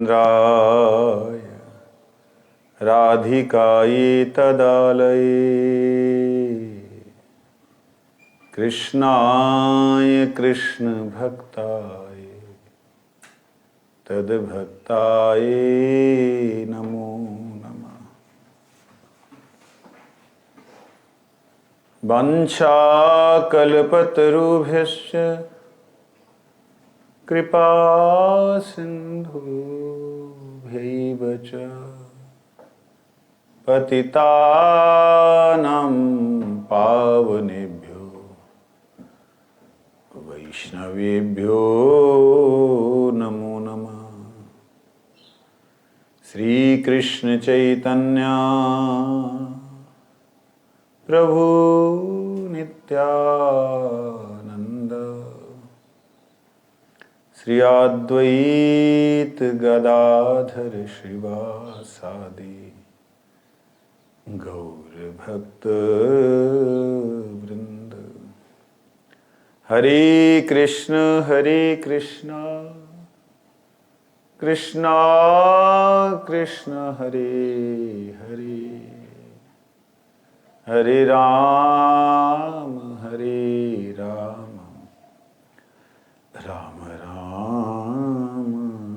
राय राधिकायै तदालये कृष्णाय कृष्णभक्ताय तद्भक्ताय नमो नमः। वंशाकल्पतरुभ्यश्च कृपा सिन्धुभ्यैव च पतितानां पावनेभ्यो वैष्णवेभ्यो नमो नमः। श्रीकृष्ण चैतन्य प्रभु नित्यानंद श्री अद्वैत गदाधर श्रीवासादि गौर भक्त वृंद। हरे कृष्ण कृष्ण कृष्ण हरे हरे, हरे राम राम राम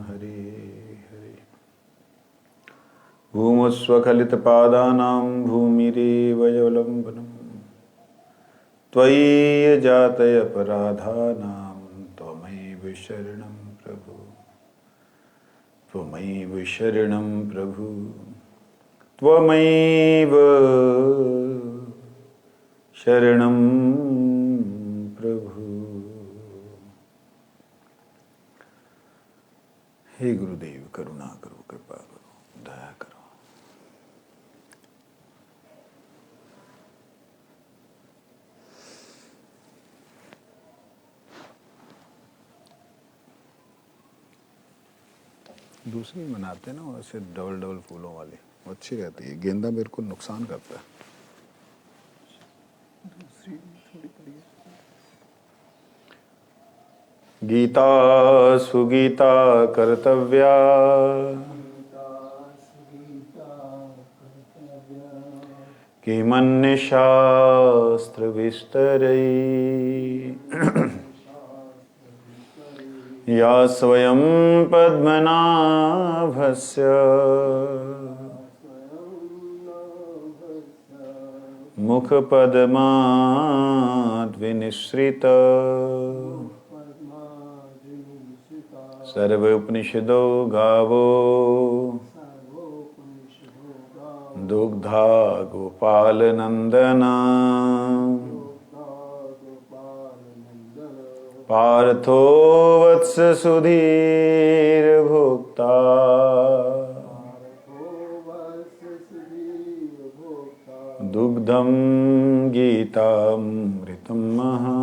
हरे हरे। भूमस्वखलितपादानां भूमिरेव यवलम्बनम् त्वयि जातय अपराधानां त्वमैव शरणं प्रभु, त्वमैव शरणं प्रभु, त्वमैव शरणं प्रभु। हे गुरुदेव करुणा करो, कृपा करो, दया करो। दूसरी बनाते ना वैसे डबल डबल फूलों वाली, अच्छी रहती है। गेंदा मेरे को नुकसान करता है। गीता सुगीता कर्तव्या किमन्य शास्त्र विस्तरै या स्वयं पद्मनाभस्य मुखपद्माद्विनिसृत सर्व उपनिषदो गावो दुग्धा गोपाल नंदना पार्थो वत्स सुधीर भोक्ता दुग्धं गीतामृतं महा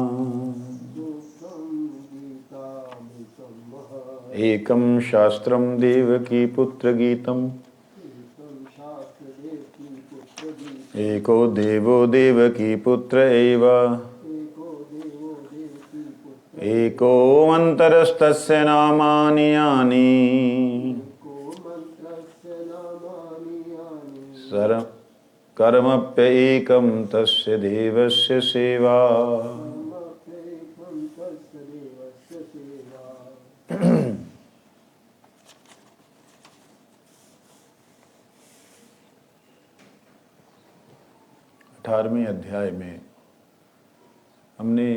एकं शास्त्रं देवकी पुत्र गीतम् एको देवो देवकी पुत्र एव एको मन्त्रस्तस्य नामानि यानि कर्मप्येकं तस्य देवस्य सेवा। 18वें अध्याय में हमने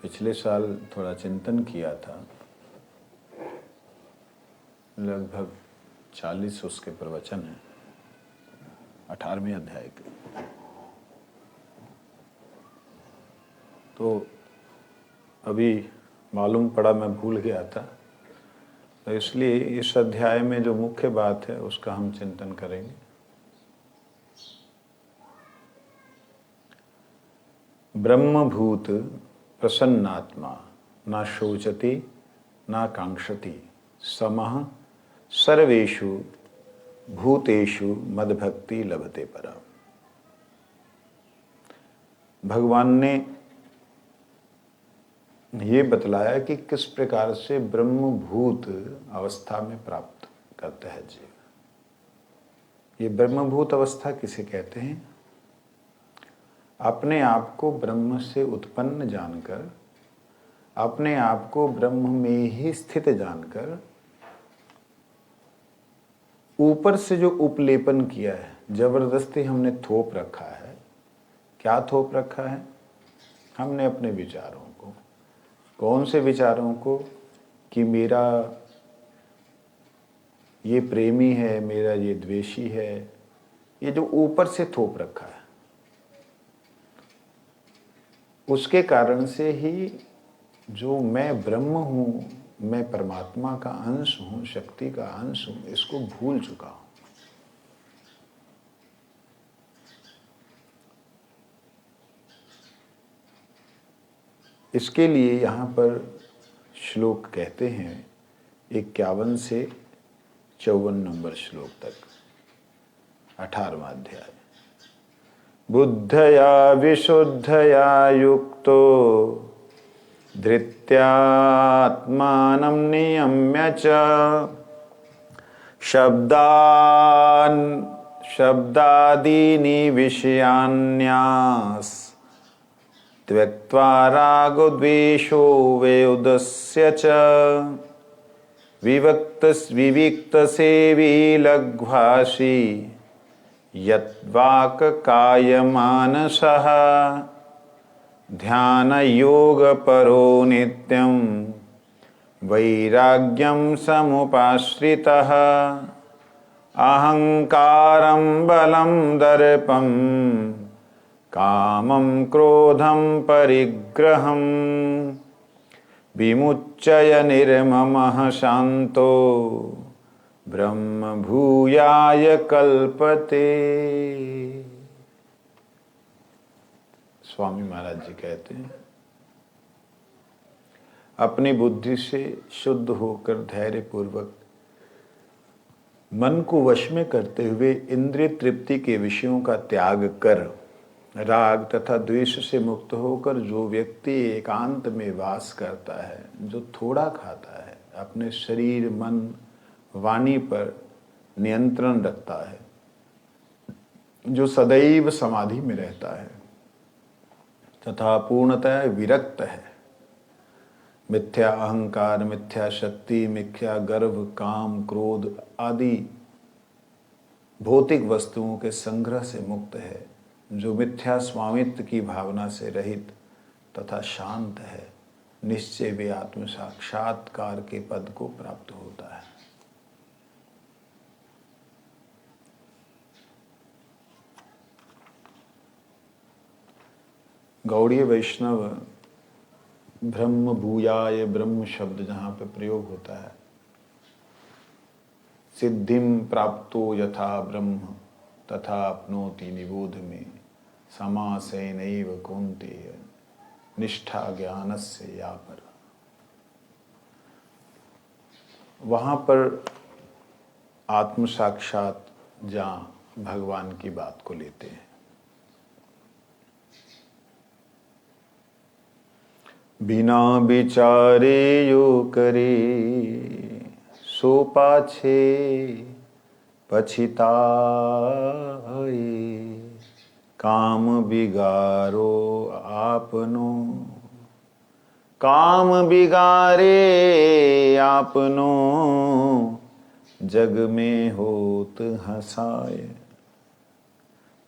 पिछले साल थोड़ा चिंतन किया था, लगभग 40 उसके प्रवचन हैं 18वें अध्याय के। तो अभी मालूम पड़ा मैं भूल गया था, तो इसलिए इस अध्याय में जो मुख्य बात है उसका हम चिंतन करेंगे। ब्रह्मभूत प्रसन्नात्मा न शोचति न कांक्षति समः सर्वेषु भूतेषु मद्भक्ति लभते परा। भगवान ने ये बतलाया कि किस प्रकार से ब्रह्मभूत अवस्था में प्राप्त करता है जीव। ये ब्रह्मभूत अवस्था किसे कहते हैं? अपने आप को ब्रह्म से उत्पन्न जानकर, अपने आप को ब्रह्म में ही स्थित जानकर, ऊपर से जो उपलेपन किया है, जबरदस्ती हमने थोप रखा है। क्या थोप रखा है? हमने अपने विचारों को। कौन से विचारों को? कि मेरा ये प्रेमी है, मेरा ये द्वेषी है, ये जो ऊपर से थोप रखा है, उसके कारण से ही जो मैं ब्रह्म हूँ, मैं परमात्मा का अंश हूँ, शक्ति का अंश हूँ, इसको भूल चुका हूँ। इसके लिए यहाँ पर श्लोक कहते हैं 51 से 54 नंबर श्लोक तक, 18वां अध्याय। बुद्धया विशुद्धया युक्तो धृत्यात्मानं नियम्य च शब्दादीनि विषयान्यास त्यक्त्वा रागद्वेषो वेदस्य च विविक्तसेवी लघ्वासी यद्वाक् कायमानसः ध्यानयोगपरो नित्यं वैराग्यं समुपाश्रितः अहंकारं बलं दर्पं कामं क्रोधं परिग्रहं विमुच्य निर्ममः शांतो ब्रह्म भूयाय कल्पते। स्वामी महाराज जी कहते हैं, अपनी बुद्धि से शुद्ध होकर धैर्य पूर्वक मन को वश में करते हुए इंद्रिय तृप्ति के विषयों का त्याग कर, राग तथा द्वेष से मुक्त होकर जो व्यक्ति एकांत में वास करता है, जो थोड़ा खाता है, अपने शरीर मन वाणी पर नियंत्रण रखता है, जो सदैव समाधि में रहता है तथा पूर्णतः विरक्त है, मिथ्या अहंकार, मिथ्या शक्ति, मिथ्या गर्व, काम, क्रोध आदि भौतिक वस्तुओं के संग्रह से मुक्त है, जो मिथ्या स्वामित्व की भावना से रहित तथा शांत है, निश्चय वे आत्म साक्षात्कार के पद को प्राप्त होता है। गौड़ीय वैष्णव ब्रह्म भूयाय, ब्रह्म शब्द जहाँ पे प्रयोग होता है, सिद्धिम प्राप्तो यथा ब्रह्म तथा अपनोति निबोध में समासेनैव कौन्तेय निष्ठा ज्ञानस्य या पर। वहाँ पर आत्म साक्षात जहाँ भगवान की बात को लेते हैं। बिना विचारे यो करे सो पाछे पछिताए, काम बिगारो आपनो, काम बिगारे आपनो, जग में होत हसाए,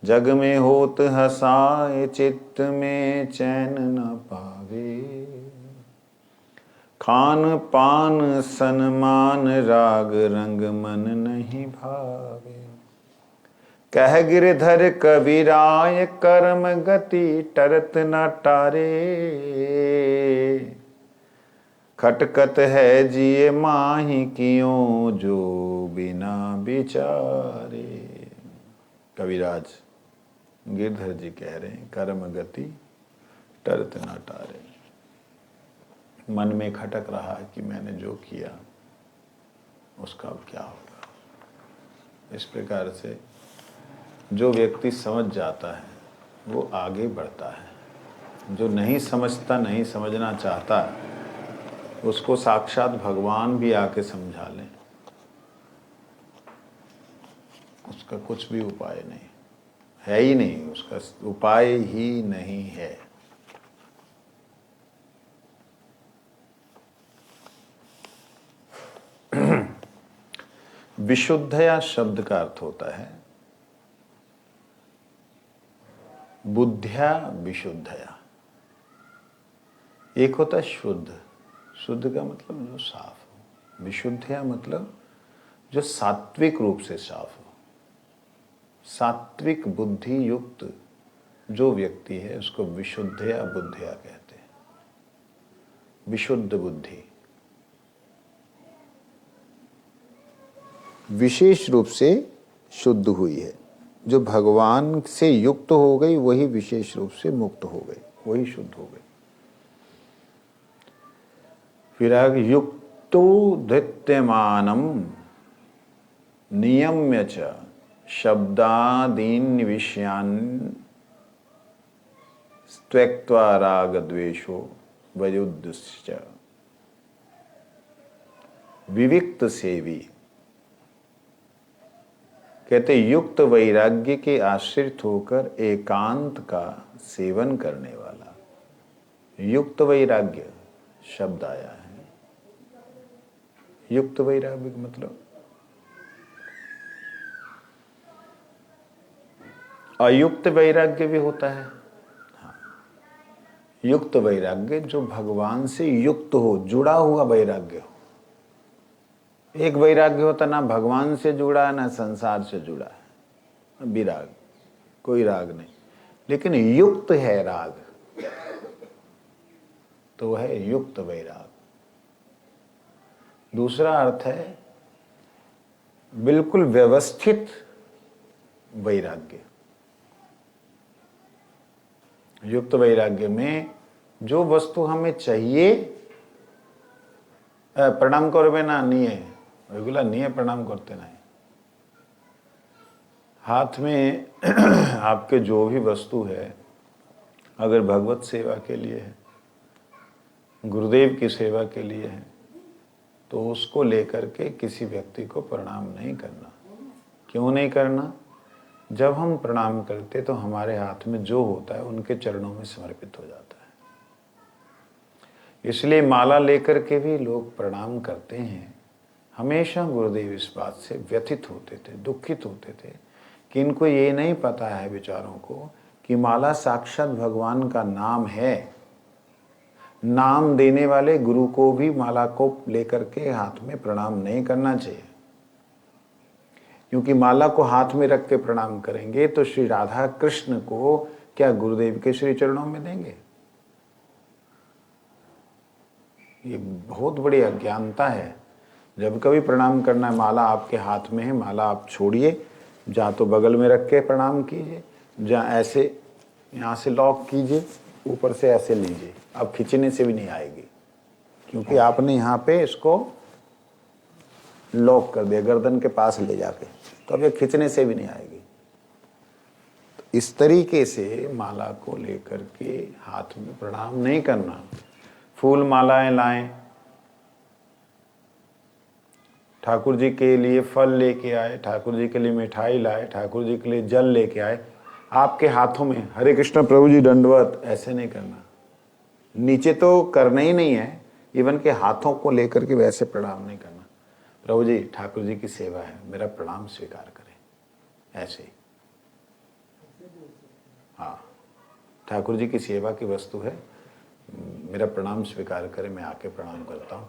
जग में होत हसाए, चित्त में चैन न पावे, खान पान सन्मान राग रंग मन नहीं भावे, कह गिरधर कबीराय कर्म गति टरत न टारे, खटकत है जिए माही कियों जो बिना विचारे। कविराज गिरधर जी कह रहे हैं, कर्म गति टरत न टारे, मन में खटक रहा है कि मैंने जो किया उसका अब क्या होगा। इस प्रकार से जो व्यक्ति समझ जाता है वो आगे बढ़ता है, जो नहीं समझता, नहीं समझना चाहता, उसको साक्षात भगवान भी आके समझा लें, उसका कुछ भी उपाय नहीं है, ही नहीं, उसका उपाय ही नहीं है। विशुद्धया शब्द का अर्थ होता है बुद्ध्या विशुद्धया। एक होता है शुद्ध, शुद्ध का मतलब जो साफ हो, विशुद्धया मतलब जो सात्विक रूप से साफ हो। सात्विक बुद्धि युक्त जो व्यक्ति है उसको विशुद्धया बुद्धिया कहते हैं। विशुद्ध बुद्धि, विशेष रूप से शुद्ध हुई है, जो भगवान से युक्त हो गई वही विशेष रूप से मुक्त हो गई, वही शुद्ध हो गई। फिर आगे युक्तो धृत्यमानम नियम्य च शब्दादीन विषयान त्यक्त्वा राग द्वेषो वयुद्धश्च विविक्त सेवी। कहते युक्त वैराग्य के आश्रित होकर एकांत का सेवन करने वाला। युक्त वैराग्य शब्द आया है। युक्त वैराग्य मतलब अयुक्त वैराग्य भी होता है। हाँ, युक्त वैराग्य जो भगवान से युक्त हो, जुड़ा हुआ वैराग्य हो। एक वैराग्य होता ना भगवान से जुड़ा है ना संसार से जुड़ा है, विराग, कोई राग नहीं, लेकिन युक्त है राग, तो वह है युक्त वैराग। दूसरा अर्थ है बिल्कुल व्यवस्थित वैराग्य। युक्त वैराग्य में जो वस्तु हमें चाहिए, प्रणाम करबे ना निये, रेगुलर निये प्रणाम करते नहीं। हाथ में आपके जो भी वस्तु है, अगर भगवत सेवा के लिए है, गुरुदेव की सेवा के लिए है, तो उसको लेकर के किसी व्यक्ति को प्रणाम नहीं करना। क्यों नहीं करना? जब हम प्रणाम करते तो हमारे हाथ में जो होता है उनके चरणों में समर्पित हो जाता है। इसलिए माला लेकर के भी लोग प्रणाम करते हैं। हमेशा गुरुदेव इस बात से व्यथित होते थे, दुखित होते थे कि इनको ये नहीं पता है बेचारों को कि माला साक्षात भगवान का नाम है। नाम देने वाले गुरु को भी माला को लेकर के हाथ में प्रणाम नहीं करना चाहिए, क्योंकि माला को हाथ में रख के प्रणाम करेंगे तो श्री राधा कृष्ण को क्या गुरुदेव के श्री चरणों में देंगे? ये बहुत बड़ी अज्ञानता है। जब कभी प्रणाम करना है, माला आपके हाथ में है, माला आप छोड़िए, जहाँ तो बगल में रख के प्रणाम कीजिए, जहाँ ऐसे यहाँ से लॉक कीजिए, ऊपर से ऐसे लीजिए। अब खींचने से भी नहीं आएगी, क्योंकि आपने यहाँ पे इसको लॉक कर दिया, गर्दन के पास ले जाके, तो अब ये खींचने से भी नहीं आएगी। तो इस तरीके से माला को लेकर के हाथ में प्रणाम नहीं करना। फूल मालाएं लाएं, ठाकुर जी के लिए फल लेके आए, ठाकुर जी के लिए मिठाई लाए, ठाकुर जी के लिए जल लेके आए, आपके हाथों में हरे कृष्ण प्रभु जी दंडवत, ऐसे नहीं करना। नीचे तो करना ही नहीं है, इवन के हाथों को लेकर के वैसे प्रणाम नहीं करना। प्रभु जी ठाकुर जी की सेवा है, मेरा प्रणाम स्वीकार करें, ऐसे ही। हाँ, ठाकुर जी की सेवा की वस्तु है, मेरा प्रणाम स्वीकार करें, मैं आके प्रणाम करता हूँ।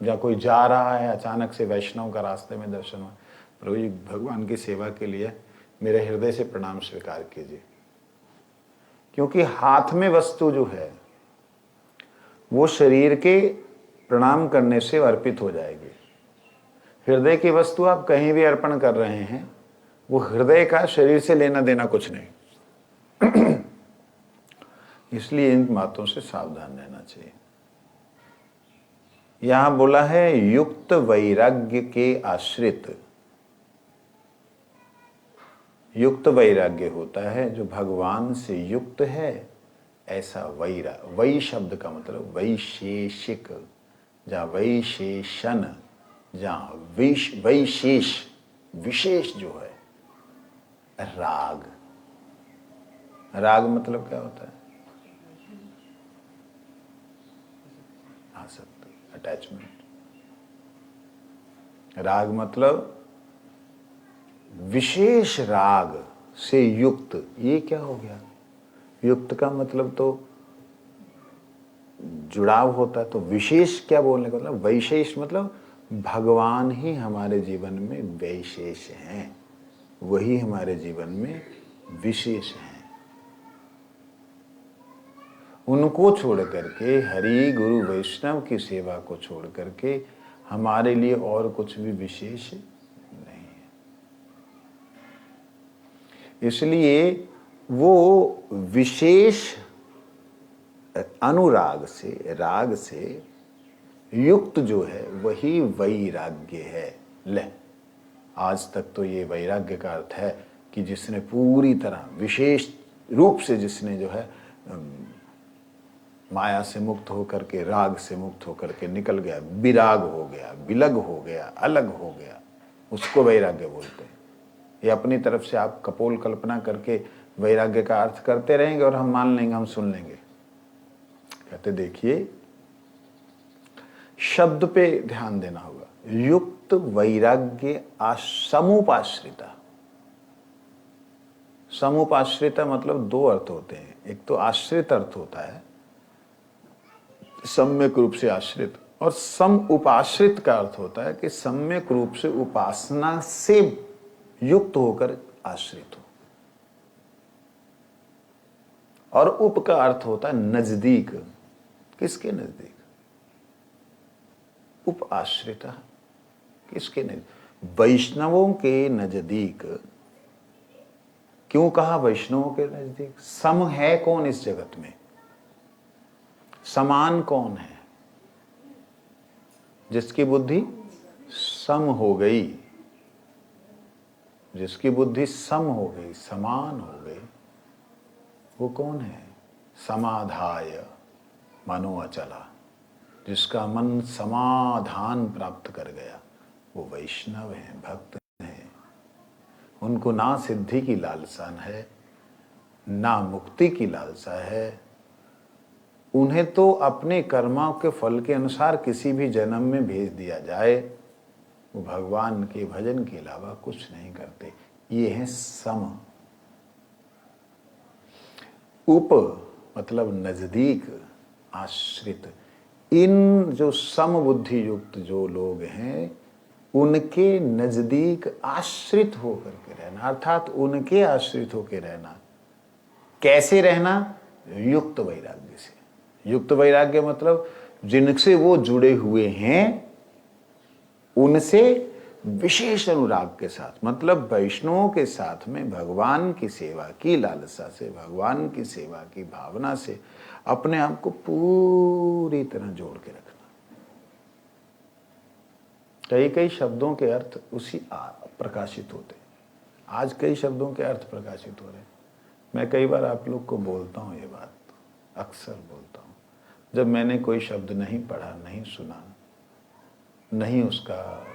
जहाँ कोई जा रहा है, अचानक से वैष्णव का रास्ते में दर्शन हुआ, प्रभु जी भगवान की सेवा के लिए मेरे हृदय से प्रणाम स्वीकार कीजिए। क्योंकि हाथ में वस्तु जो है वो शरीर के प्रणाम करने से अर्पित हो जाएगी। हृदय की वस्तु आप कहीं भी अर्पण कर रहे हैं, वो हृदय का शरीर से लेना देना कुछ नहीं। इसलिए इन बातों से सावधान रहना चाहिए। यहां बोला है युक्त वैराग्य के आश्रित। युक्त वैराग्य होता है जो भगवान से युक्त है, ऐसा वै शब्द का मतलब वैशेषिक, जहाँ वैशेषण, जहाँ वैशेष विशेष जो है। राग, राग मतलब क्या होता है? आसक्ति, अटैचमेंट। राग मतलब विशेष राग से युक्त। ये क्या हो गया? युक्त का मतलब तो जुड़ाव होता है, तो विशेष क्या बोलने का मतलब? वैशेष मतलब भगवान ही हमारे जीवन में वैशेष हैं, वही हमारे जीवन में विशेष हैं। उनको छोड़ करके, हरि गुरु वैष्णव की सेवा को छोड़ करके हमारे लिए और कुछ भी विशेष नहीं है। इसलिए वो विशेष अनुराग से, राग से युक्त जो है वही वैराग्य है। ले, आज तक तो ये वैराग्य का अर्थ है कि जिसने पूरी तरह विशेष रूप से, जिसने जो है माया से मुक्त होकर के, राग से मुक्त होकर के निकल गया, विराग हो गया, विलग हो गया, अलग हो गया, उसको वैराग्य बोलते हैं। ये अपनी तरफ से आप कपोल कल्पना करके वैराग्य का अर्थ करते रहेंगे और हम मान लेंगे, हम सुन लेंगे। कहते देखिए, शब्द पे ध्यान देना होगा। युक्त वैराग्य समुपाश्रिता। समुपाश्रिता मतलब दो अर्थ होते हैं। एक तो आश्रित अर्थ होता है, सम्यक रूप से आश्रित, और सम उपाश्रित का अर्थ होता है कि सम्यक रूप से उपासना से युक्त होकर आश्रित हो। और उप का अर्थ होता है नजदीक। किसके नजदीक? उप आश्रिता, किसके नजदीक? वैष्णवों के नजदीक। क्यों कहा वैष्णवों के नजदीक? सम है कौन इस जगत में? समान कौन है? जिसकी बुद्धि सम हो गई, जिसकी बुद्धि सम हो गई, समान हो गई, वो कौन है? समाधाय मनो अचला, जिसका मन समाधान प्राप्त कर गया, वो वैष्णव हैं, भक्त हैं। उनको ना सिद्धि की लालसा है, ना मुक्ति की लालसा है। उन्हें तो अपने कर्मों के फल के अनुसार किसी भी जन्म में भेज दिया जाए, वो भगवान के भजन के अलावा कुछ नहीं करते। ये है सम। उप मतलब नजदीक, आश्रित। इन जो सम बुद्धि युक्त जो लोग हैं, उनके नजदीक आश्रित होकर के रहना, अर्थात उनके आश्रित होकर रहना। कैसे रहना? युक्त वैराग्य से। युक्त वैराग्य मतलब जिनसे वो जुड़े हुए हैं उनसे विशेष अनुराग के साथ, मतलब वैष्णवों के साथ में भगवान की सेवा की लालसा से, भगवान की सेवा की भावना से अपने आप को पूरी तरह जोड़ के रखना। कई कई शब्दों के अर्थ उसी प्रकाशित होते हैं। आज कई शब्दों के अर्थ प्रकाशित हो रहे हैं। मैं कई बार आप लोग को बोलता हूँ, ये बात अक्सर बोलता हूँ, जब मैंने कोई शब्द नहीं पढ़ा, नहीं सुना, नहीं उसका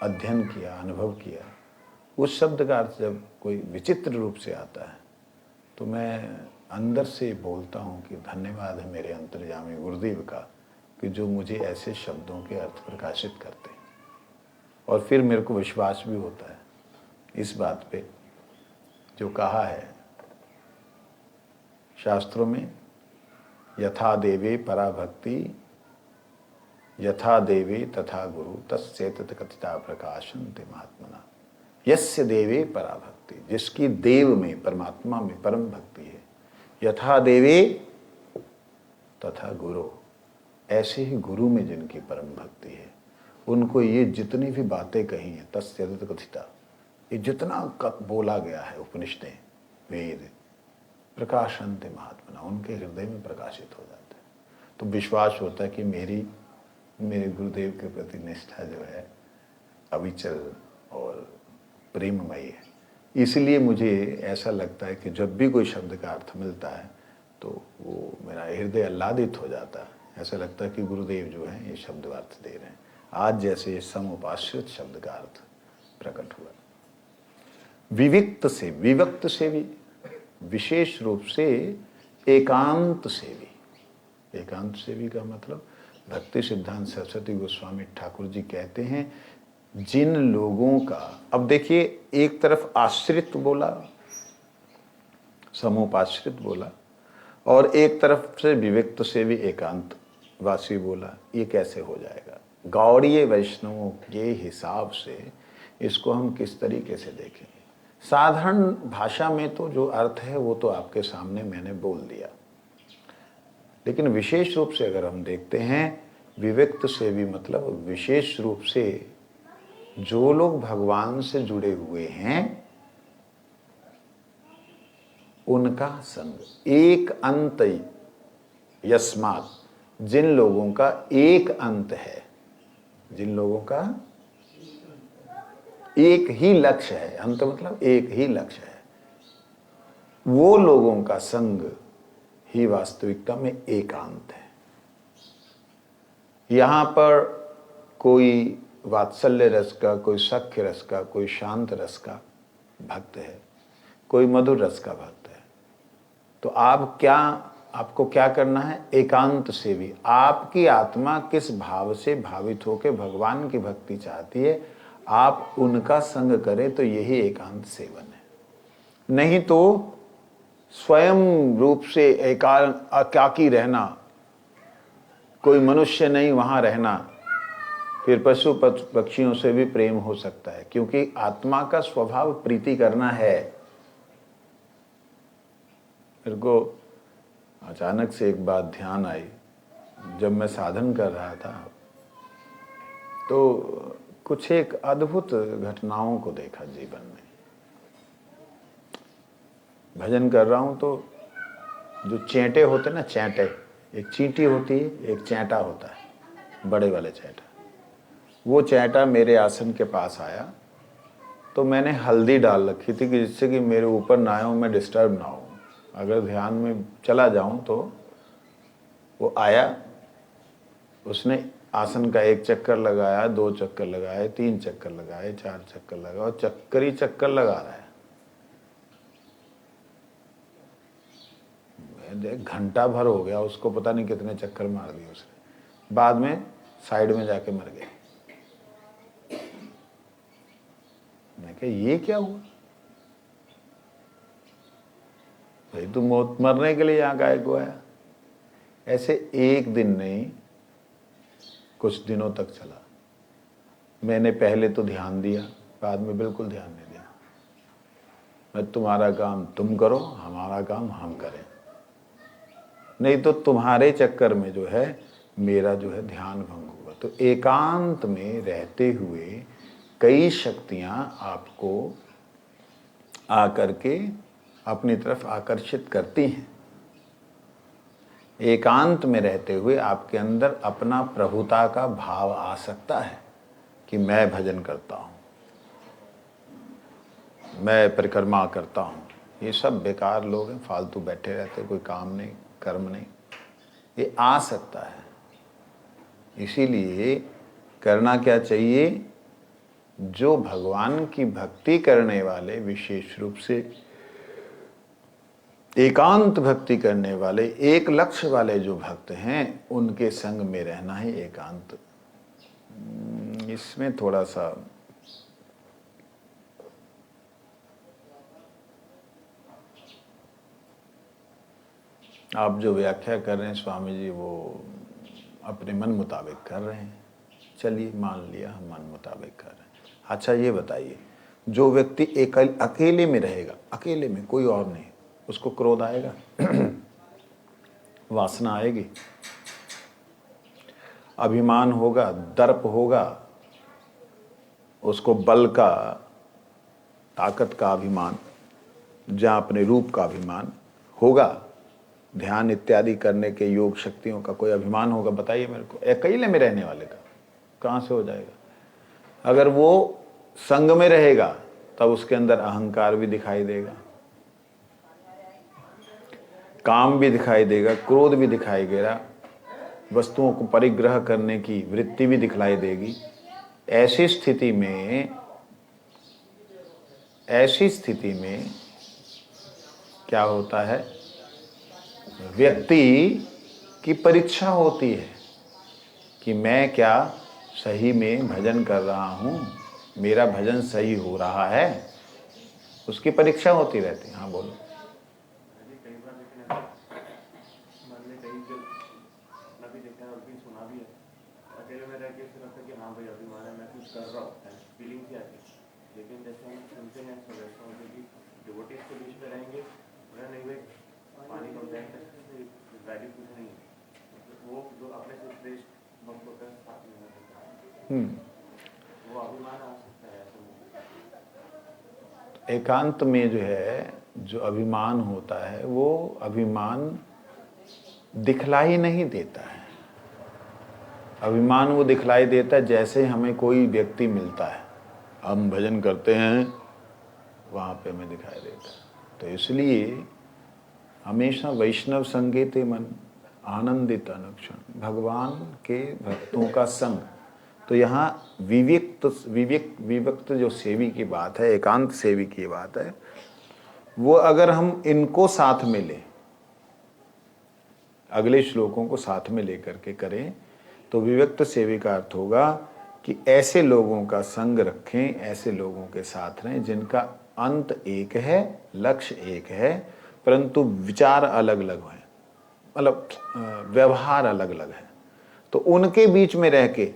अध्ययन किया, अनुभव किया, उस शब्द का अर्थ जब कोई विचित्र रूप से आता है, तो मैं अंदर से बोलता हूँ कि धन्यवाद है मेरे अंतर्यामी गुरुदेव का, कि जो मुझे ऐसे शब्दों के अर्थ प्रकाशित करते हैं। और फिर मेरे को विश्वास भी होता है इस बात पे, जो कहा है शास्त्रों में, यथा देवे परा भक्ति, यथा देवे तथा गुरु, तस्येतत् कथिता प्रकाशन्ते महात्मना। यस्य देवे परा भक्ति, जिसकी देव में, परमात्मा में परम भक्ति है, यथा देवे तथा गुरु, ऐसे ही गुरु में जिनकी परम भक्ति है, उनको ये जितनी भी बातें कही हैं, तस्येतत् कथिता, ये जितना बोला गया है उपनिषदें, वेद, प्रकाशन्ते महात्मना, उनके हृदय में प्रकाशित हो जाते हैं। तो विश्वास होता है कि मेरे गुरुदेव के प्रति निष्ठा जो है अविचल और प्रेममयी है। इसलिए मुझे ऐसा लगता है कि जब भी कोई शब्द का अर्थ मिलता है तो वो मेरा हृदय आह्लादित हो जाता है। ऐसा लगता है कि गुरुदेव जो हैं ये शब्द अर्थ दे रहे हैं। आज जैसे ये समुपाश्रित शब्द का अर्थ प्रकट हुआ। विविक्त से, विवक्त से भी, विशेष रूप से एकांत से भी। एकांत से भी का मतलब भक्ति सिद्धांत सरस्वती गोस्वामी ठाकुर जी कहते हैं जिन लोगों का, अब देखिए एक तरफ आश्रित बोला, समुपाश्रित बोला, और एक तरफ से विविक्त से भी एकांत वासी बोला। ये कैसे हो जाएगा? गौड़ीय वैष्णवों के हिसाब से इसको हम किस तरीके से देखेंगे? साधारण भाषा में तो जो अर्थ है वो तो आपके सामने मैंने बोल दिया, लेकिन विशेष रूप से अगर हम देखते हैं विविक्त से भी मतलब विशेष रूप से जो लोग भगवान से जुड़े हुए हैं उनका संग। एक अंत यस्मात्, जिन लोगों का एक अंत है, जिन लोगों का एक ही लक्ष्य है, अंत मतलब एक ही लक्ष्य है, वो लोगों का संग ही वास्तविकता में एकांत है। यहां पर कोई वात्सल्य रस का, कोई सख्य रस का, कोई शांत रस का भक्त है, कोई मधुर रस का भक्त है, तो आपको क्या करना है? एकांत से भी आपकी आत्मा किस भाव से भावित होकर भगवान की भक्ति चाहती है, आप उनका संग करें तो यही एकांत सेवन है। नहीं तो स्वयं रूप से एकाकी रहना, कोई मनुष्य नहीं वहां रहना, फिर पशु पक्षियों से भी प्रेम हो सकता है, क्योंकि आत्मा का स्वभाव प्रीति करना है। मेरे को अचानक से एक बात ध्यान आई, जब मैं साधन कर रहा था तो कुछ एक अद्भुत घटनाओं को देखा जीवन में। भजन कर रहा हूं तो जो चैंटे होते ना, चैंटे, एक चींटी होती है, एक चैंटा होता है, बड़े वाले चैंटा। वो चैंटा मेरे आसन के पास आया तो मैंने हल्दी डाल रखी थी कि जिससे कि मेरे ऊपर ना आए, मैं डिस्टर्ब ना हो, अगर ध्यान में चला जाऊं तो। वो आया, उसने आसन का एक चक्कर लगाया, 2 चक्कर लगाए, 3 चक्कर लगाए, 4 चक्कर लगाए, और चक्कर ही चक्कर लगा रहा है। घंटा भर हो गया, उसको पता नहीं कितने चक्कर मार दिए उसने। बाद में साइड में जाके मर गया। मैं कहा ये क्या हुआ भाई, तू मरने के लिए यहाँ गायब हुआ है? ऐसे एक दिन नहीं, कुछ दिनों तक चला। मैंने पहले तो ध्यान दिया, बाद में बिल्कुल ध्यान नहीं दिया। मैं तुम्हारा काम तुम करो, हमारा काम हम करें, नहीं तो तुम्हारे चक्कर में जो है मेरा जो है ध्यान भंग होगा। तो एकांत में रहते हुए कई शक्तियां आपको आकर के अपनी तरफ आकर्षित करती हैं। एकांत में रहते हुए आपके अंदर अपना प्रभुता का भाव आ सकता है कि मैं भजन करता हूं, मैं परिक्रमा करता हूं। ये सब बेकार लोग हैं, फालतू बैठे रहते, कोई काम नहीं, कर्म नहीं। ये आ सकता है। इसीलिए करना क्या चाहिए? जो भगवान की भक्ति करने वाले, विशेष रूप से एकांत भक्ति करने वाले, एक लक्ष्य वाले जो भक्त हैं, उनके संग में रहना ही एकांत। इसमें थोड़ा सा आप जो व्याख्या कर रहे हैं स्वामी जी, वो अपने मन मुताबिक कर रहे हैं। चलिए मान लिया हम मन मुताबिक कर रहे हैं। अच्छा ये बताइए, जो व्यक्ति अकेले में रहेगा, अकेले में, कोई और नहीं, उसको क्रोध आएगा? वासना आएगी, अभिमान होगा, दर्प होगा, उसको बल का, ताकत का अभिमान, जहाँ अपने रूप का अभिमान होगा, ध्यान इत्यादि करने के योग शक्तियों का कोई अभिमान होगा? बताइए मेरे को। अकेले में रहने वाले का कहाँ से हो जाएगा? अगर वो संग में रहेगा तब उसके अंदर अहंकार भी दिखाई देगा, काम भी दिखाई देगा, क्रोध भी दिखाई देगा, वस्तुओं को परिग्रह करने की वृत्ति भी दिखलाई देगी। ऐसी स्थिति में क्या होता है, व्यक्ति की परीक्षा होती है कि मैं क्या सही में भजन कर रहा हूँ, मेरा भजन सही हो रहा है, उसकी परीक्षा होती रहती है। हाँ बोलो। लेकिन जैसे हम सुनते हैं डिवोटीज के बीच में रहेंगे, नहीं भाई पानी का वैल्यू कुछ नहीं है, वो जो अपने से श्रेष्ठ भक्त होता है वो अभिमान आ सकता है। एकांत में जो है, जो अभिमान होता है वो अभिमान दिखलाई नहीं देता है। अभिमान वो दिखलाई देता है जैसे हमें कोई व्यक्ति मिलता है, हम भजन करते हैं, वहाँ पे हमें दिखाई देता है। तो इसलिए हमेशा वैष्णव संगेते मन आनंदित अनुक्षण, भगवान के भक्तों का संग। तो यहाँ विविक्त जो सेवी की बात है, एकांत सेवी की बात है, वो अगर हम इनको साथ में लें, अगले श्लोकों को साथ में लेकर के करें, तो विविक्त सेवी का अर्थ होगा कि ऐसे लोगों का संग रखें, ऐसे लोगों के साथ रहें जिनका अंत एक है, लक्ष्य एक है, परंतु विचार अलग अलग हैं, मतलब व्यवहार अलग अलग है। तो उनके बीच में रह के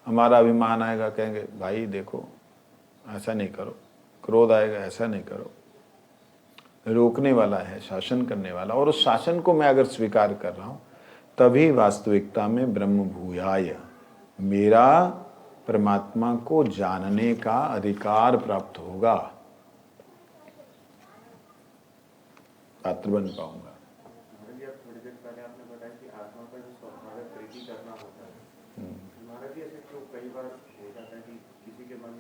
हमारा अभिमान आएगा, कहेंगे भाई देखो ऐसा नहीं करो, क्रोध आएगा ऐसा नहीं करो, रोकने वाला है, शासन करने वाला, और उस शासन को मैं अगर स्वीकार कर रहा हूं, तभी वास्तविकता में ब्रह्म भूयाय, मेरा परमात्मा को जानने का अधिकार प्राप्त होगा, पात्र बन पाऊंगा। थोड़ी देर पहले आपने बताया कि आत्मा का जो स्वभाव है प्रीति करना होता है। महाराज जी ऐसे क्यों कई बार हो जाता है कि किसी के मन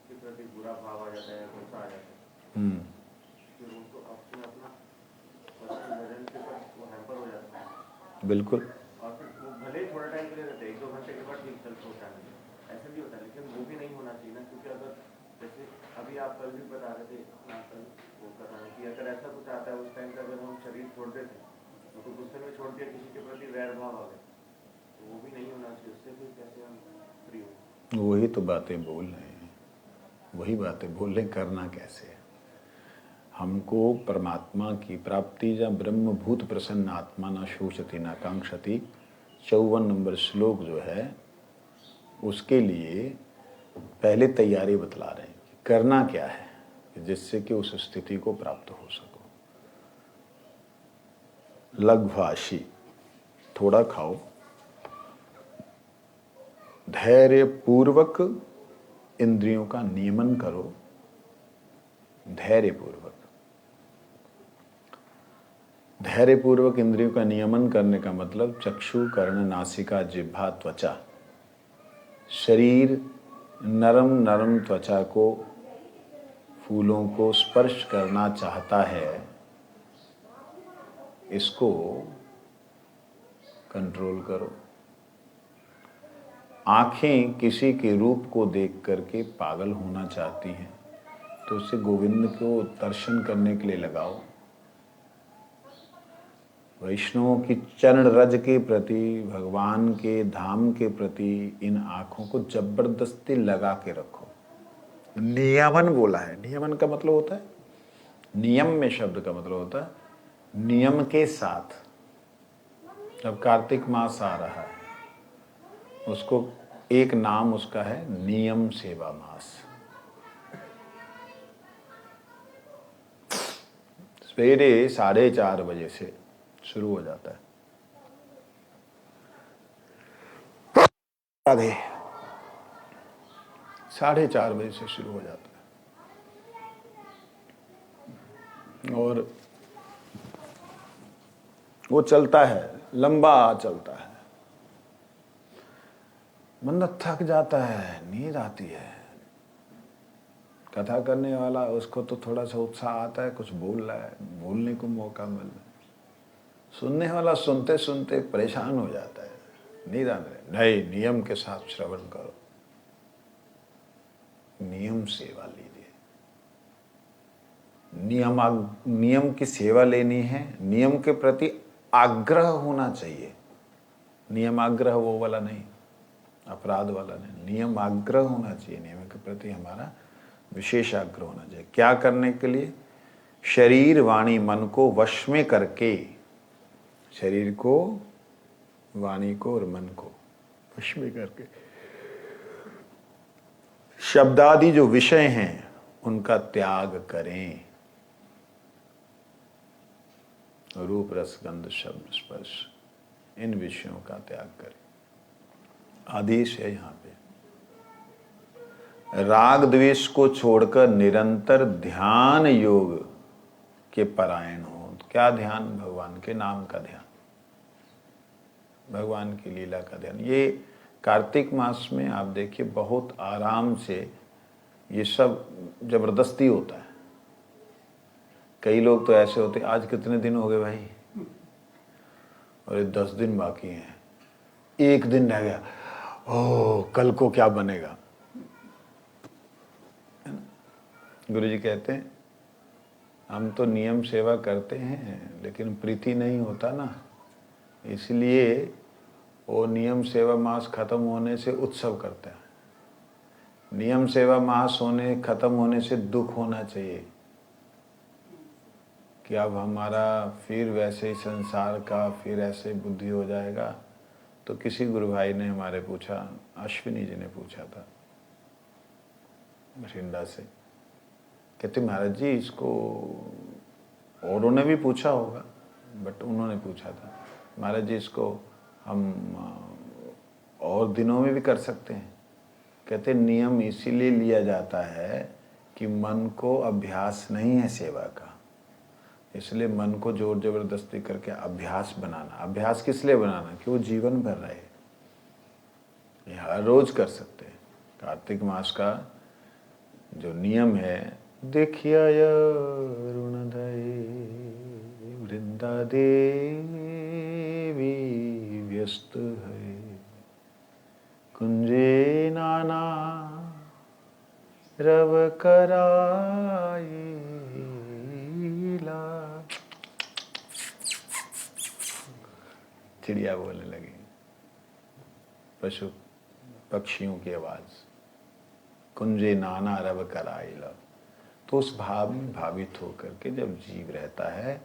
के प्रति बुरा भाव आ जाता है, गुस्सा आ जाता है, फिर उनको अपना भजन के साथ वो हैम्पर हो जाता है। बिल्कुल। और फिर वो भले ही थोड़ा टाइम के लिए रहते हैं, 1-2 घंटे के बाद ठीक चलता होता है, ऐसे भी होता है, लेकिन वो भी नहीं होना चाहिए ना। क्योंकि अगर जैसे अभी आप कल भी बता रहे थे, कल वो कर रहे हैं कि अगर ऐसा कुछ आता है उस टाइम पे, अगर हम शरीर छोड़ देते हैं तो गुस्से में छोड़ दिया, किसी के प्रति वैर भाव आ गए, तो वो भी नहीं होना चाहिए। उससे फिर कैसे हम फ्री हो? वही तो बातें बोल रहे हैं, वही बातें बोल रहे, करना कैसे है। हमको परमात्मा की प्राप्ति, जब ब्रह्मभूत प्रसन्न आत्मा न शोचति न कांक्षति, 54 नंबर श्लोक जो है, उसके लिए पहले तैयारी बतला रहे हैं कि करना क्या है जिससे कि उस स्थिति को प्राप्त हो सको। लघ्वाशी, थोड़ा खाओ, धैर्य पूर्वक इंद्रियों का नियमन करो, धैर्यपूर्वक इंद्रियों का नियमन करने का मतलब चक्षु, कर्ण, नासिका, जिह्वा, त्वचा, शरीर, नरम नरम त्वचा को, फूलों को स्पर्श करना चाहता है, इसको कंट्रोल करो। आंखें किसी के रूप को देख करके पागल होना चाहती हैं, तो उसे गोविंद को दर्शन करने के लिए लगाओ। वैष्णवों की चरण रज के प्रति, भगवान के धाम के प्रति इन आंखों को जबरदस्ती लगा के रखो। नियमन बोला है, नियमन का मतलब होता है, नियम में शब्द का मतलब होता है नियम के साथ। अब कार्तिक मास आ रहा है, उसको एक नाम उसका है नियम सेवा मास। सवेरे 4:30 बजे से शुरू हो जाता है, राधे 4:30 बजे से शुरू हो जाता है, और वो चलता है, लंबा चलता है, बंदा थक जाता है, नींद आती है, कथा करने वाला उसको तो थोड़ा सा उत्साह आता है, कुछ बोल रहा है, बोलने को मौका मिल रहा है। सुनने वाला सुनते सुनते परेशान हो जाता है, नींद आ रही, नहीं, नियम के साथ श्रवण करो, नियम सेवा लीजिए। नियम की सेवा लेनी है, नियम के प्रति आग्रह होना चाहिए। नियम आग्रह वो वाला नहीं, अपराध वाला नहीं, नियम आग्रह होना चाहिए। नियम के प्रति हमारा विशेष आग्रह होना चाहिए। क्या करने के लिए? शरीर वाणी मन को वश में करके, शरीर को, वाणी को और मन को वश में करके शब्दादि जो विषय हैं उनका त्याग करें। रूप रस गंध शब्द स्पर्श, इन विषयों का त्याग करें। आदेश है यहाँ पे। राग द्वेष को छोड़कर निरंतर ध्यान योग के परायण हो। क्या ध्यान? भगवान के नाम का ध्यान, भगवान की लीला का ध्यान। ये कार्तिक मास में आप देखिए बहुत आराम से ये सब जबरदस्ती होता है। कई लोग तो ऐसे होते, आज कितने दिन हो गए भाई? और 10 दिन बाकी हैं, एक दिन रह गया, ओह कल को क्या बनेगा। गुरु जी कहते हैं हम तो नियम सेवा करते हैं लेकिन प्रीति नहीं होता ना, इसलिए वो नियम सेवा मास खत्म होने से उत्सव करते हैं। नियम सेवा मास खत्म होने से दुख होना चाहिए कि अब हमारा फिर वैसे ही संसार का फिर ऐसे बुद्धि हो जाएगा। तो किसी गुरु भाई ने हमारे पूछा, अश्विनी जी ने पूछा था बठिंडा से, कहते महाराज जी इसको, औरों ने भी पूछा होगा बट उन्होंने पूछा था, महाराज जी इसको हम और दिनों में भी कर सकते हैं? कहते नियम इसीलिए लिया जाता है कि मन को अभ्यास नहीं है सेवा का, इसलिए मन को जोर जबरदस्ती करके अभ्यास बनाना। अभ्यास किस लिए बनाना? कि वो जीवन भर रहे। ये हर रोज कर सकते हैं। कार्तिक मास का जो नियम है, देखिया अरुणोदय वृंदा देवी व्यस्त है, कुंजे नाना रव कराईला। चिड़िया बोलने लगी, पशु पक्षियों की आवाज, कुंजे नाना रव कराईला। तो उस भाव में भावित होकर के जब जीव रहता है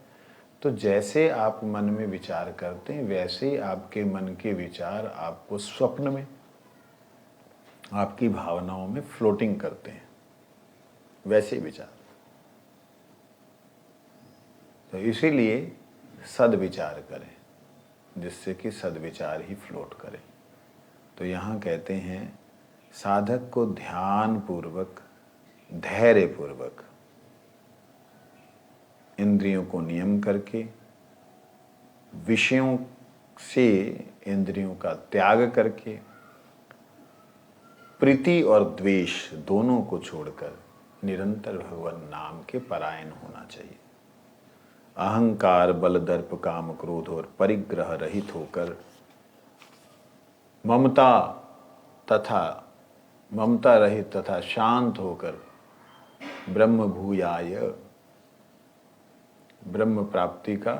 तो जैसे आप मन में विचार करते हैं वैसे ही आपके मन के विचार आपको स्वप्न में, आपकी भावनाओं में फ्लोटिंग करते हैं, वैसे विचार। तो इसीलिए सद्विचार करें जिससे कि सद्विचार ही फ्लोट करे। तो यहाँ कहते हैं साधक को ध्यान पूर्वक, धैर्य पूर्वक, इंद्रियों को नियम करके, विषयों से इंद्रियों का त्याग करके, प्रीति और द्वेष दोनों को छोड़कर निरंतर भगवान नाम के परायण होना चाहिए। अहंकार, बल, दर्प, काम, क्रोध और परिग्रह रहित होकर ममता रहित तथा शांत होकर ब्रह्म भूयाय, ब्रह्म प्राप्ति का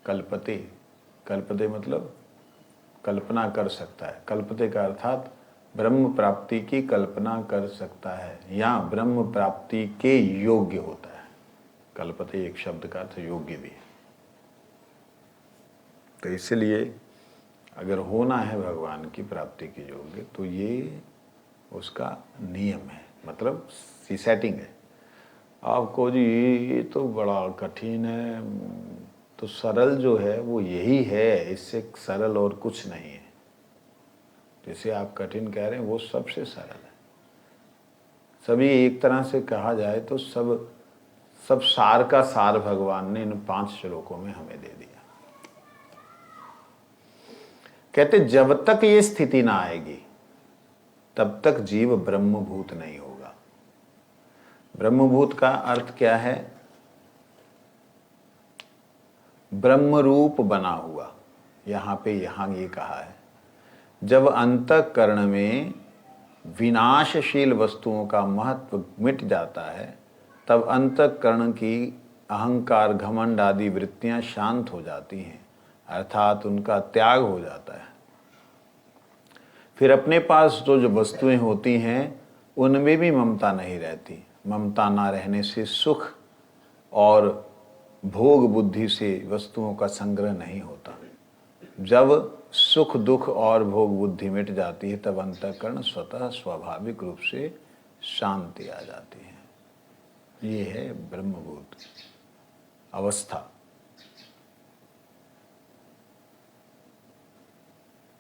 कल्पते, कल्पते मतलब कल्पना कर सकता है। कल्पते का अर्थात ब्रह्म प्राप्ति की कल्पना कर सकता है या ब्रह्म प्राप्ति के योग्य होता है। कल्पते एक शब्द का अर्थ योग्य भी है। तो इसलिए अगर होना है भगवान की प्राप्ति के योग्य तो ये उसका नियम है, मतलब सेटिंग है। आपको जी ये तो बड़ा कठिन है, तो सरल जो है वो यही है, इससे सरल और कुछ नहीं है। जैसे आप कठिन कह रहे हैं वो सबसे सरल है। सभी एक तरह से कहा जाए तो सब सार का सार भगवान ने इन 5 श्लोकों में हमें दे दिया। कहते जब तक ये स्थिति ना आएगी तब तक जीव ब्रह्मभूत नहीं होगा। ब्रह्मभूत का अर्थ क्या है? ब्रह्म रूप बना हुआ। यहाँ ये कहा है, जब अंतःकरण में विनाशशील वस्तुओं का महत्व मिट जाता है, तब अंतःकरण की अहंकार, घमंड आदि वृत्तियां शांत हो जाती हैं, अर्थात उनका त्याग हो जाता है। फिर अपने पास जो वस्तुएं होती हैं उनमें भी ममता नहीं रहती। ममता ना रहने से सुख और भोग बुद्धि से वस्तुओं का संग्रह नहीं होता। जब सुख दुख और भोग बुद्धि मिट जाती है, तब अंतःकरण स्वतः स्वाभाविक रूप से शांति आ जाती है। ये है ब्रह्मभूत अवस्था।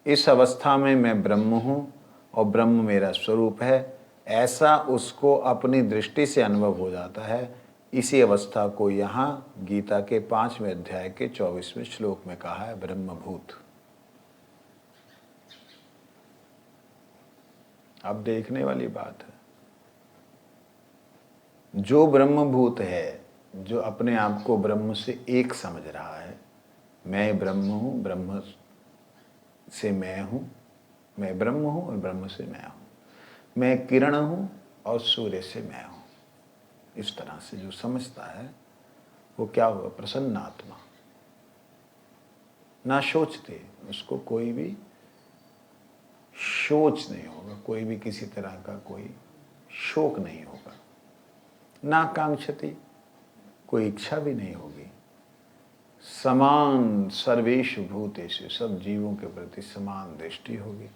इस अवस्था में मैं ब्रह्म हूँ और ब्रह्म मेरा स्वरूप है, ऐसा उसको अपनी दृष्टि से अनुभव हो जाता है। इसी अवस्था को यहाँ गीता के 5वें अध्याय के 24वें श्लोक में कहा है, ब्रह्मभूत। अब देखने वाली बात है, जो ब्रह्मभूत है, जो अपने आप को ब्रह्म से एक समझ रहा है, मैं ब्रह्म हूँ, ब्रह्म से मैं हूँ, मैं ब्रह्म हूँ और ब्रह्म से मैं हूँ, मैं किरण हूँ और सूर्य से मैं हूँ, इस तरह से जो समझता है वो क्या हुआ? प्रसन्न आत्मा। ना सोचते, उसको कोई भी सोच नहीं होगा, कोई भी किसी तरह का कोई शोक नहीं होगा। ना कांक्षति, कोई इच्छा भी नहीं होगी। समान सर्वेषु भूतेषु, सब जीवों के प्रति समान दृष्टि होगी।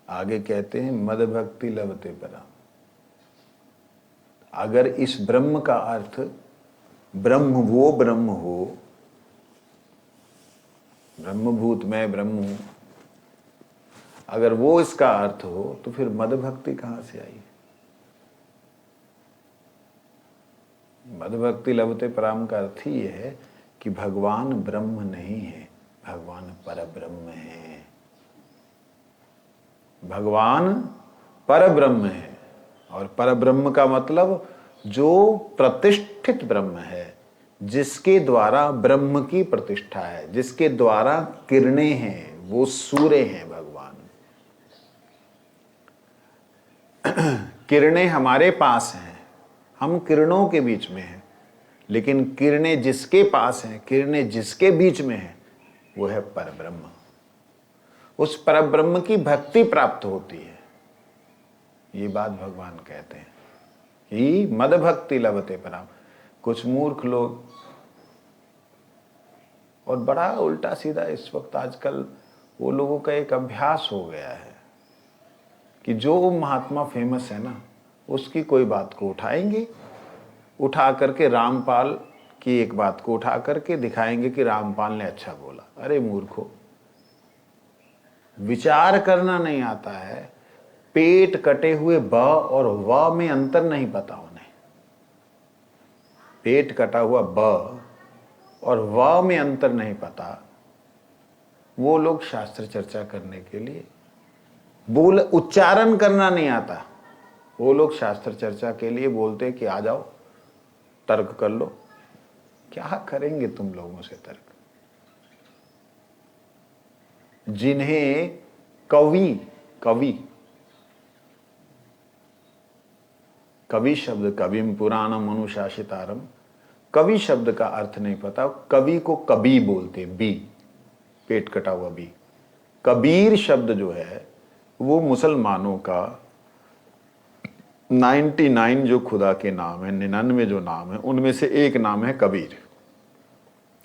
आगे कहते हैं मद भक्ति लभते परा। अगर इस ब्रह्म का अर्थ ब्रह्म वो ब्रह्म हो, ब्रह्मभूत मैं ब्रह्म हूं, अगर वो इसका अर्थ हो, तो फिर मद भक्ति कहां से आई? मद भक्ति लभते पराम का अर्थ ही यह है कि भगवान ब्रह्म नहीं है, भगवान परब्रह्म है। भगवान परब्रह्म है, और परब्रह्म का मतलब जो प्रतिष्ठित ब्रह्म है, जिसके द्वारा ब्रह्म की प्रतिष्ठा है, जिसके द्वारा किरणें हैं, वो सूर्य हैं भगवान। किरणें हमारे पास हैं, हम किरणों के बीच में हैं, लेकिन किरणें जिसके पास हैं, किरणें जिसके बीच में हैं, वो है परब्रह्म। उस परब्रह्म की भक्ति प्राप्त होती है। ये बात भगवान कहते हैं कि मद भक्ति लभते पराम। कुछ मूर्ख लोग, और बड़ा उल्टा सीधा इस वक्त आजकल वो लोगों का एक अभ्यास हो गया है कि जो महात्मा फेमस है ना, उसकी कोई बात को उठाएंगे, उठा करके रामपाल की एक बात को उठा करके दिखाएंगे कि रामपाल ने अच्छा बोला। अरे मूर्खो, विचार करना नहीं आता है। पेट कटे हुए ब और व में अंतर नहीं पता उन्हें। पेट कटा हुआ ब और व में अंतर नहीं पता। वो लोग शास्त्र चर्चा करने के लिए बोल, उच्चारण करना नहीं आता, वो लोग शास्त्र चर्चा के लिए बोलते कि आ जाओ तर्क कर लो। क्या करेंगे तुम लोगों से तर्क? जिन्हें कवि शब्द, कविम पुराणम अनुशासितारम, कवि शब्द का अर्थ नहीं पता। कवि को कबी बोलते, बी, पेट कटा हुआ बी। कबीर शब्द जो है वो मुसलमानों का 99 जो खुदा के नाम है, 99 जो नाम है, उनमें से एक नाम है कबीर।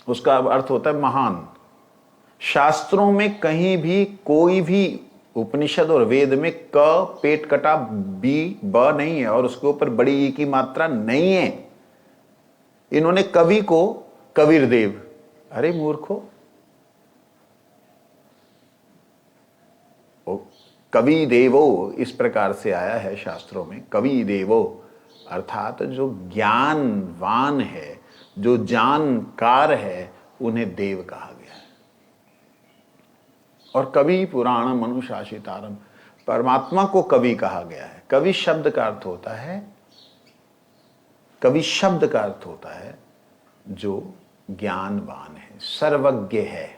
उसका अर्थ होता है महान। शास्त्रों में कहीं भी कोई भी उपनिषद और वेद में क पेट कटा बी ब नहीं है और उसके ऊपर बड़ी ई की मात्रा नहीं है। इन्होंने कवि को कबीर देव। अरे मूर्खो, कवि देवो इस प्रकार से आया है शास्त्रों में। कवि देवो अर्थात जो ज्ञानवान है, जो जानकार है, उन्हें देव कहा गया है। और कवि पुराणम अनुशासितारम, परमात्मा को कवि कहा गया है। कवि शब्द का अर्थ होता है, कवि शब्द का अर्थ होता है जो ज्ञानवान है, सर्वज्ञ है,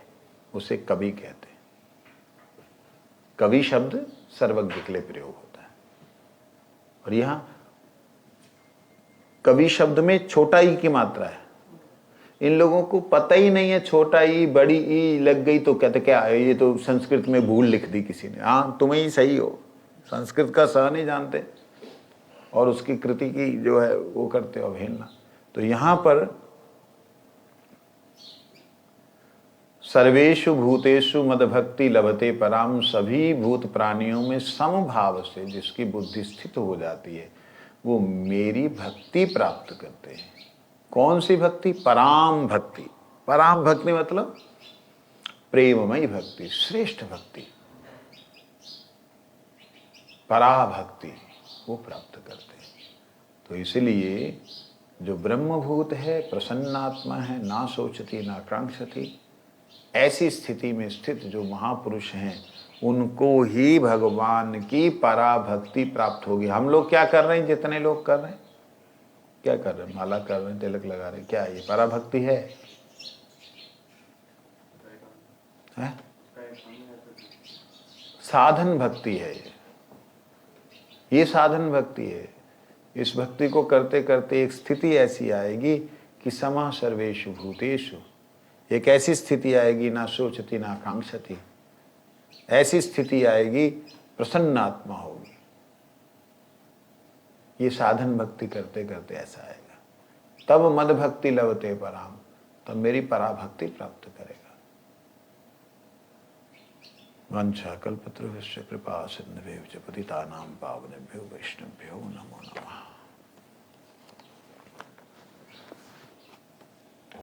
उसे कवि कहते हैं। कवि शब्द सर्वज्ञ के लिए प्रयोग होता है। और यहां कवि शब्द में छोटा ई की मात्रा है। इन लोगों को पता ही नहीं है, छोटा ई बड़ी ई लग गई तो कहते क्या है, ये तो संस्कृत में भूल लिख दी किसी ने। हाँ, तुम्हें ही सही हो, संस्कृत का स नहीं जानते और उसकी कृति की जो है वो करते हो अवहेलना। तो यहां पर सर्वेषु भूतेषु मदभक्ति लभते पराम, सभी भूत प्राणियों में समभाव से जिसकी बुद्धि स्थित हो जाती है वो मेरी भक्ति प्राप्त करते हैं। कौन सी भक्ति? पराम भक्ति। पराम भक्ति मतलब प्रेममयी भक्ति, श्रेष्ठ भक्ति, पराभक्ति, वो प्राप्त करते हैं। तो इसलिए जो ब्रह्मभूत है, प्रसन्नात्मा है, ना सोचती ना कांक्षती, ऐसी स्थिति में स्थित जो महापुरुष हैं उनको ही भगवान की पराभक्ति प्राप्त होगी। हम लोग क्या कर रहे हैं? जितने लोग कर रहे हैं, क्या कर रहे हैं? माला कर रहे हैं, तिलक लगा रहे हैं, क्या ये पराभक्ति है? साधन भक्ति है ये साधन भक्ति है। इस भक्ति को करते करते एक स्थिति ऐसी आएगी कि समः सर्वेषु भूतेषु, एक ऐसी स्थिति आएगी ना सोचती ना कांक्षती, ऐसी स्थिति आएगी प्रसन्नात्मा होगी। ये साधन भक्ति करते करते ऐसा आएगा, तब मद भक्ति लभते पराम, तब मेरी पराभक्ति प्राप्त करेगा। वंशा कल्पतरुभ्यश्च कृपा सिन्धुभ्यो च पतितानां पावनेभ्यो वैष्णवेभ्यो नमो नमः।